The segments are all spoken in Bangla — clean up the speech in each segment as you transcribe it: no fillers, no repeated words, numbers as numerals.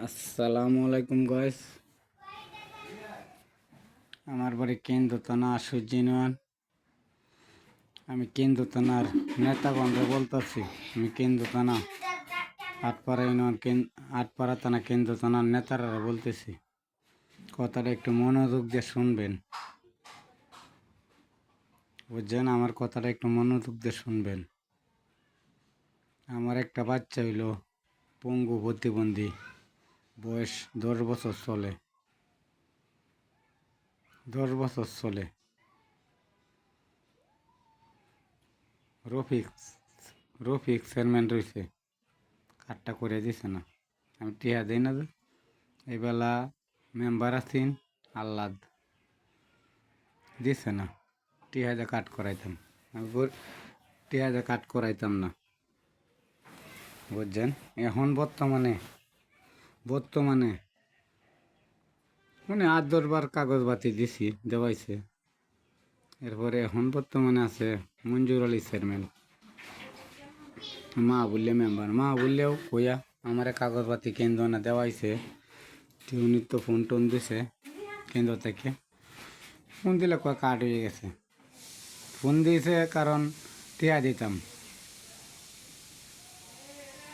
আসসালামু আলাইকুম গাইস। আমার বাড়ি কেন্দ্র থানা আশুজি ইউনিয়ন। আমি কেন্দ্র থানার নেতাগণরে বলতেছি, আমি কেন্দ্র থানা আটপাড়া ইউনিয়ন আটপাড়া থানা কেন্দ্র থানার নেতারা বলতেছি, কথাটা একটু মনোযোগ দিয়ে শুনবেন, বুঝছেন? আমার কথাটা একটু মনোযোগ দিয়ে শুনবেন। আমার একটা বাচ্চা হইল পঙ্গু প্রতিবন্ধী, বয়স 10 বছর চলে। 10 বছর চলে। রফিক রফিক চেয়ারম্যান রয়েছে, কার্ডটা করে দিছে না। আমি টিয়া দিই না যে, এইবেলা মেম্বার আছেন আহ্লাদ দিছে না, টিয়া দিয়ে কাট করাইতাম। আমি টিয়া দিয়ে কাট করাইতাম না, বুঝছেন? এখন বর্তমানে মানে 8-10 বার কাগজপাতি দিছি, দেওয়াইছে। এরপরে এখন বর্তমানে আছে মঞ্জুর আলী চেয়ারম্যান, মা বললে মেম্বার, মা বললেও কইয়া আমার কাগজপাতি কেন্দ্র না দেওয়াইছে। উনি তো ফোন টোন দিছে কেন্দ্র থেকে, ফোন দিলে কয় কার্ড হয়ে গেছে। ফোন দিয়েছে কারণ টিয়া দিতাম,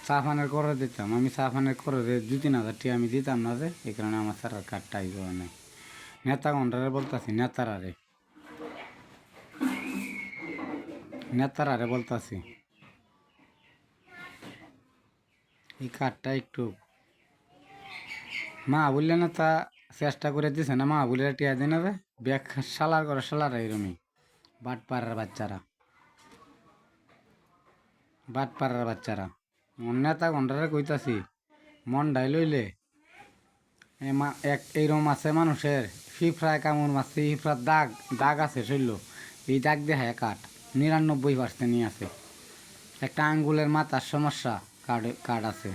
চা ফানের করে দিতাম। আমি চা ফানের করে 2-3 হাজার টিয়া আমি দিতাম না, যে এই কারণে আমার স্যার কার্ডটা আইব নাই। নেতাগণরে বলতাছি, নেতারারে বলতাছি, এই কার্ডটা একটু মা বললে না, তা চেষ্টা করে দিছে না, মা বলে টিয়া দিই না, যে ব্যাগ সালার করে সালারা এরমই বাটপাড়ার বাচ্চারা নেতা গন্ডারে কইতাছি, মন ডাই লইলে এইরকম আছে মানুষের ফিফড়ায় কামড় মারছে, ফিফড়ার দাগ দাগ আছে শৈল, এই দাগ দেখায় কাঠ 99% আছে। একটা আঙ্গুলের মাথার সমস্যা, কার্ড আছে।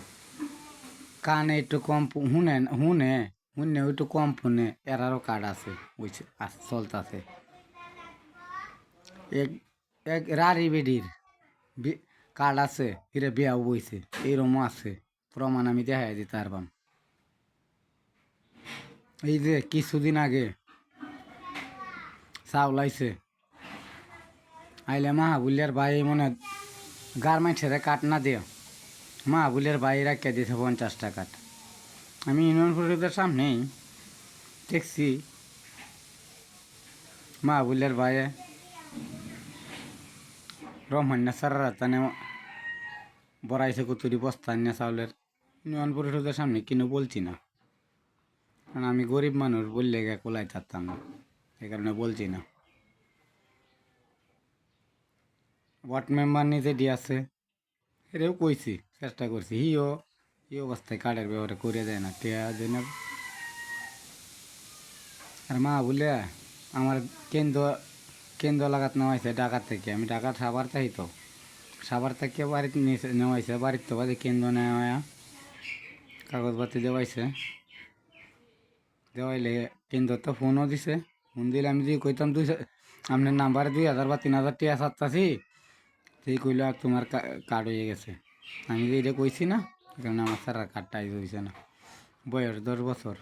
কানে একটু কম শুনে শুনে শুনে একটু কম শুনে, এরারও কার্ড আছে, বুঝছে? চলতেছে। এক এক রারি বেডির কার্ড আছে, এরা বিয়াও বইছে, এইরকমও আছে। প্রমাণ আমি দেখাই দিতে পারবাম। এই যে কিছুদিন আগে চাউলাইছে, আইলে মাহাবুলিয়ার ভাই মনে গার্মেন্টসের কাট না দিও, মাহাবুলিয়ার ভাই রাখিয়া দিয়েছে 50টা কাঠ। আমি ইউনিয়ন পরিষদের সামনেই দেখছি মাহাবুলিয়ার ভাইয়ে রহমান্না সারারা তানে বড়াইছে কতুরি বস্তা নিয়ে চাউলের। ইউনিয়ন পরিষদের সামনে কিনে বলছি না, কারণ আমি গরিব মানুষ, বললে গে কোলাই থাকতাম না, এই কারণে বলছি না। ওয়ার্ড মেম্বার নিজে দিয়েছে, এরেও কইছি, চেষ্টা করছি, এই অবস্থায় কার্ডের ব্যবহার করে দেয় না, টেয়া দেয় না। আর মা বলে আমার কেন্দ্র লাগাত নেওয়াইছে ঢাকা থেকে, আমি ঢাকা সাভার থাকি, তো সাভার থেকে বাড়িতে নেওয়াইছে, বাড়ির তো বাড়ি কেন্দ্র নেওয়া কাগজপাতি দেওয়াইলে কেন্দ্র তো ফোনও দিছে। ফোন দিলে আমি যদি কইতাম আপনার নাম্বারে 2,000 বা 3,000 টিয়া ছাড়তাছি, সেই কইল তোমার কার্ড হয়ে গেছে। আমি যে এটা কইছি না, কারণ আমার স্যার কার্ডটা হয়েছে না, বয়স 10 বছর।